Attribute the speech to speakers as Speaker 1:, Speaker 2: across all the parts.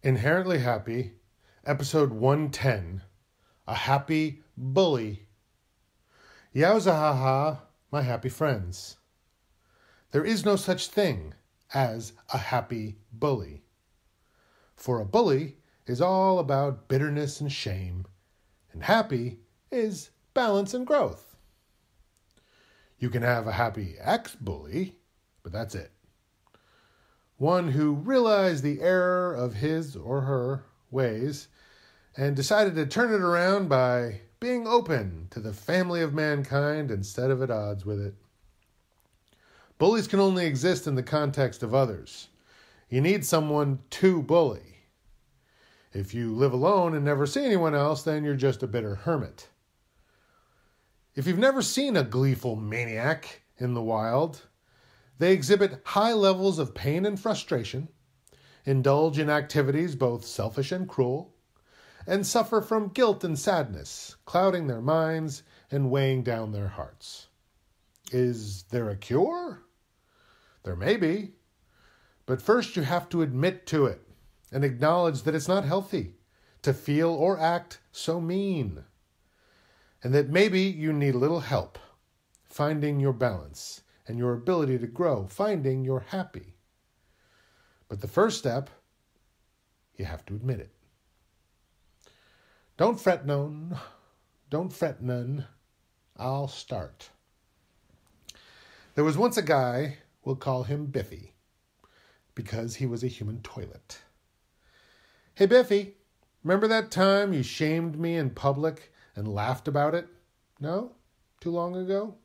Speaker 1: Inherently Happy, episode 110, A Happy Bully. Yowza ha ha, my happy friends. There is no such thing as a happy bully. For a bully is all about bitterness and shame, and happy is balance and growth. You can have a happy ex-bully, but that's it. One who realized the error of his or her ways and decided to turn it around by being open to the family of mankind instead of at odds with it. Bullies can only exist in the context of others. You need someone to bully. If you live alone and never see anyone else, then you're just a bitter hermit. If you've never seen a gleeful maniac in the wild, they exhibit high levels of pain and frustration, indulge in activities both selfish and cruel, and suffer from guilt and sadness, clouding their minds and weighing down their hearts. Is there a cure? There may be, but first you have to admit to it and acknowledge that it's not healthy to feel or act so mean, and that maybe you need a little help finding your balance and your ability to grow, finding you're happy. But the first step, you have to admit it. Don't fret none, I'll start. There was once a guy, we'll call him Biffy, because he was a human toilet. Hey Biffy, remember that time you shamed me in public and laughed about it? No? Too long ago?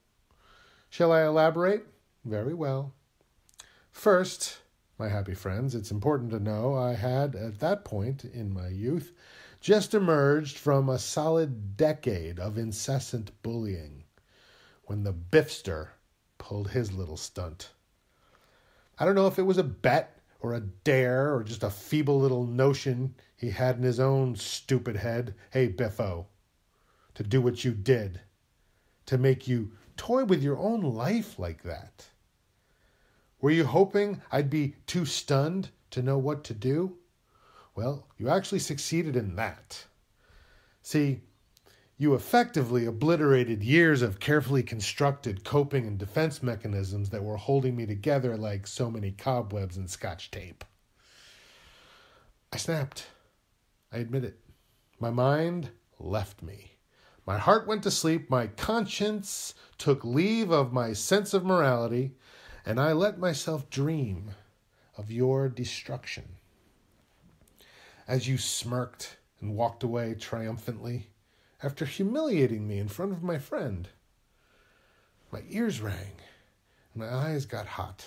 Speaker 1: Shall I elaborate? Very well. First, my happy friends, it's important to know I had, at that point in my youth, just emerged from a solid decade of incessant bullying when the Biffster pulled his little stunt. I don't know if it was a bet or a dare or just a feeble little notion he had in his own stupid head, hey Biffo, to do what you did, to make you toy with your own life like that. Were you hoping I'd be too stunned to know what to do? Well, you actually succeeded in that. See, you effectively obliterated years of carefully constructed coping and defense mechanisms that were holding me together like so many cobwebs and Scotch tape. I snapped. I admit it. My mind left me. My heart went to sleep, my conscience took leave of my sense of morality, and I let myself dream of your destruction. As you smirked and walked away triumphantly, after humiliating me in front of my friend, my ears rang, and my eyes got hot.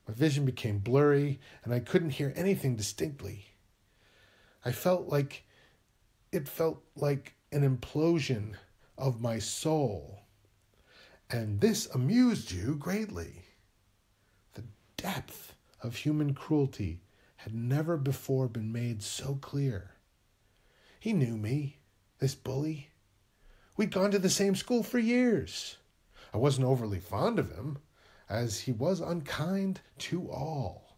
Speaker 1: My vision became blurry, and I couldn't hear anything distinctly. It felt like an implosion of my soul. And this amused you greatly. The depth of human cruelty had never before been made so clear. He knew me, this bully. We'd gone to the same school for years. I wasn't overly fond of him, as he was unkind to all.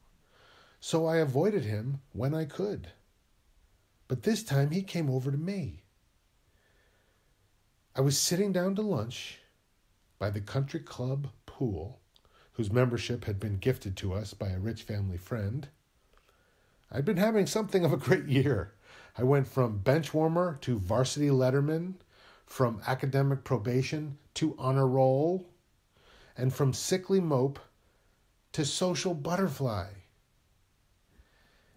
Speaker 1: So I avoided him when I could. But this time he came over to me. I was sitting down to lunch by the country club pool, whose membership had been gifted to us by a rich family friend. I'd been having something of a great year. I went from bench warmer to varsity letterman, from academic probation to honor roll, and from sickly mope to social butterfly.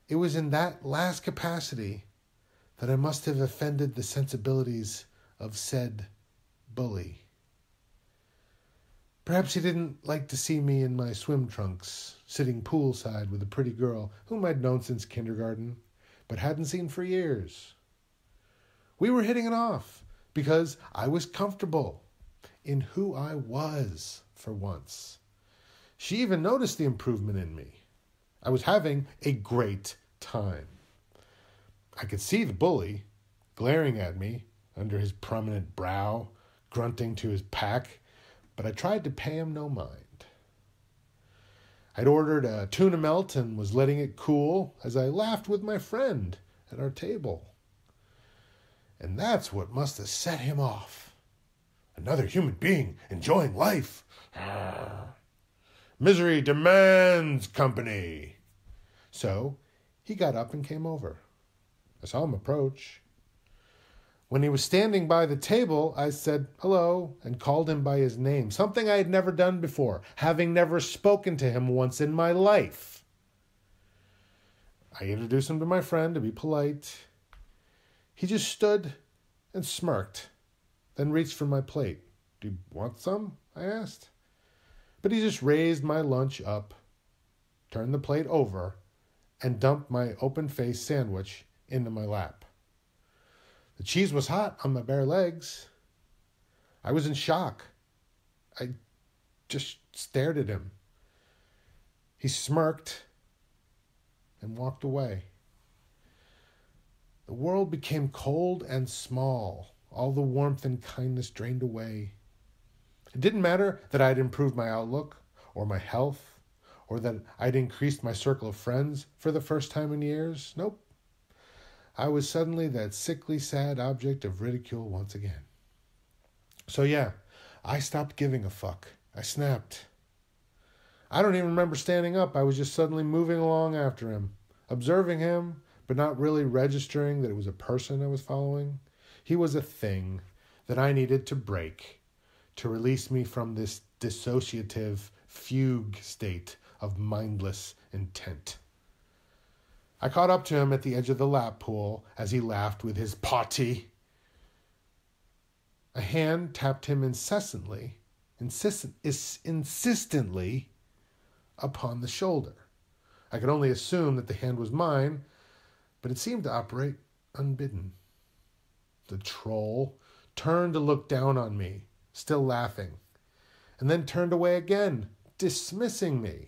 Speaker 1: It was in that last capacity that I must have offended the sensibilities of said bully. Perhaps he didn't like to see me in my swim trunks, sitting poolside with a pretty girl whom I'd known since kindergarten, but hadn't seen for years. We were hitting it off because I was comfortable in who I was for once. She even noticed the improvement in me. I was having a great time. I could see the bully glaring at me under his prominent brow, grunting to his pack, but I tried to pay him no mind. I'd ordered a tuna melt and was letting it cool as I laughed with my friend at our table. And that's what must have set him off. Another human being enjoying life. Misery demands company. So he got up and came over. I saw him approach. When he was standing by the table, I said hello and called him by his name, something I had never done before, having never spoken to him once in my life. I introduced him to my friend to be polite. He just stood and smirked, then reached for my plate. "Do you want some?" I asked. But he just raised my lunch up, turned the plate over, and dumped my open-faced sandwich into my lap. The cheese was hot on my bare legs. I was in shock. I just stared at him. He smirked and walked away. The world became cold and small. All the warmth and kindness drained away. It didn't matter that I'd improved my outlook or my health or that I'd increased my circle of friends for the first time in years. Nope. I was suddenly that sickly, sad object of ridicule once again. So yeah, I stopped giving a fuck. I snapped. I don't even remember standing up. I was just suddenly moving along after him, observing him, but not really registering that it was a person I was following. He was a thing that I needed to break, to release me from this dissociative fugue state of mindless intent. I caught up to him at the edge of the lap pool as he laughed with his potty. A hand tapped him insistently upon the shoulder. I could only assume that the hand was mine, but it seemed to operate unbidden. The troll turned to look down on me, still laughing, and then turned away again, dismissing me.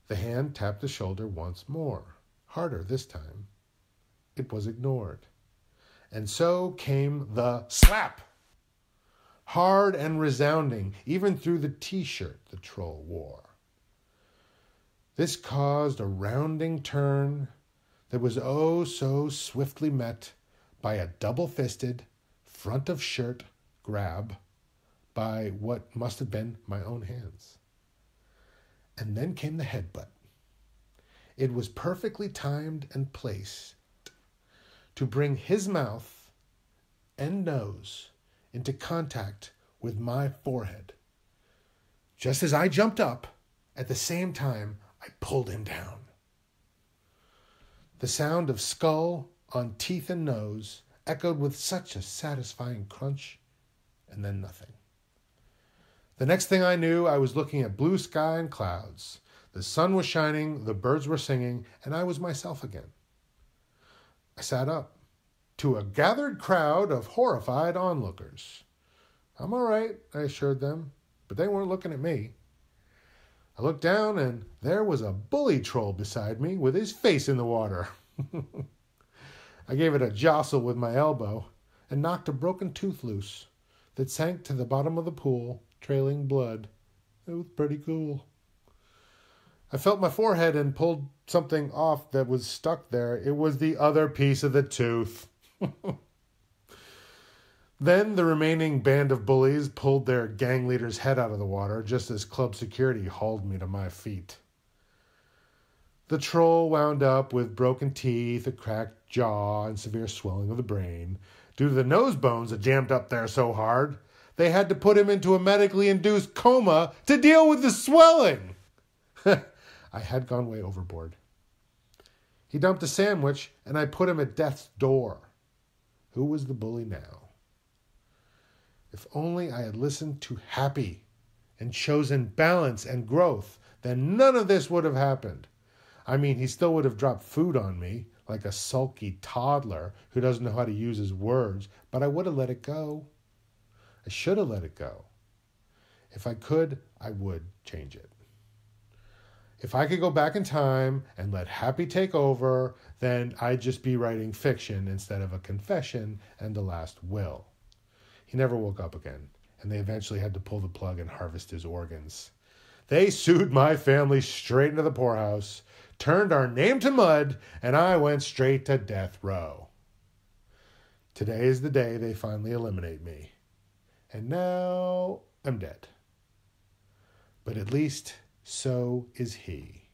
Speaker 1: The hand tapped the shoulder once more, harder this time. It was ignored. And so came the slap. Hard and resounding, even through the t-shirt the troll wore. This caused a rounding turn that was oh so swiftly met by a double-fisted, front-of-shirt grab by what must have been my own hands. And then came the headbutt. It was perfectly timed and placed to bring his mouth and nose into contact with my forehead. Just as I jumped up, at the same time, I pulled him down. The sound of skull on teeth and nose echoed with such a satisfying crunch, and then nothing. The next thing I knew, I was looking at blue sky and clouds. The sun was shining, the birds were singing, and I was myself again. I sat up to a gathered crowd of horrified onlookers. "I'm all right," I assured them, but they weren't looking at me. I looked down, and there was a bully troll beside me with his face in the water. I gave it a jostle with my elbow and knocked a broken tooth loose that sank to the bottom of the pool, trailing blood. It was pretty cool. I felt my forehead and pulled something off that was stuck there. It was the other piece of the tooth. Then the remaining band of bullies pulled their gang leader's head out of the water just as club security hauled me to my feet. The troll wound up with broken teeth, a cracked jaw, and severe swelling of the brain. Due to the nose bones that jammed up there so hard, they had to put him into a medically induced coma to deal with the swelling. I had gone way overboard. He dumped a sandwich, and I put him at death's door. Who was the bully now? If only I had listened to Happy and chosen balance and growth, then none of this would have happened. I mean, he still would have dropped food on me, like a sulky toddler who doesn't know how to use his words, but I would have let it go. I should have let it go. If I could, I would change it. If I could go back in time and let Happy take over, then I'd just be writing fiction instead of a confession and a last will. He never woke up again, and they eventually had to pull the plug and harvest his organs. They sued my family straight into the poorhouse, turned our name to mud, and I went straight to death row. Today is the day they finally eliminate me. And now I'm dead. But at least so is he.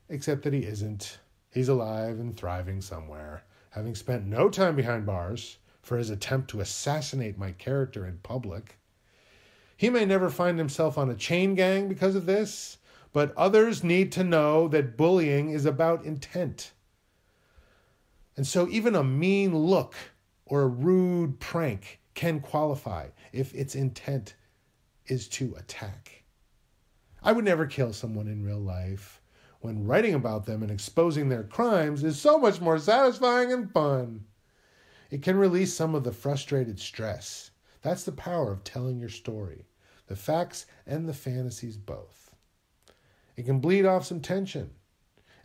Speaker 1: Except that he isn't. He's alive and thriving somewhere, having spent no time behind bars for his attempt to assassinate my character in public. He may never find himself on a chain gang because of this, but others need to know that bullying is about intent. And so even a mean look or a rude prank can qualify if its intent is to attack. I would never kill someone in real life when writing about them and exposing their crimes is so much more satisfying and fun. It can release some of the frustrated stress. That's the power of telling your story, the facts and the fantasies both. It can bleed off some tension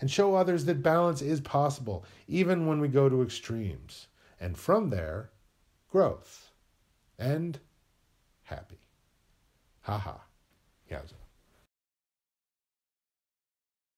Speaker 1: and show others that balance is possible, even when we go to extremes. And from there, growth and happy. Ha ha. Yowza.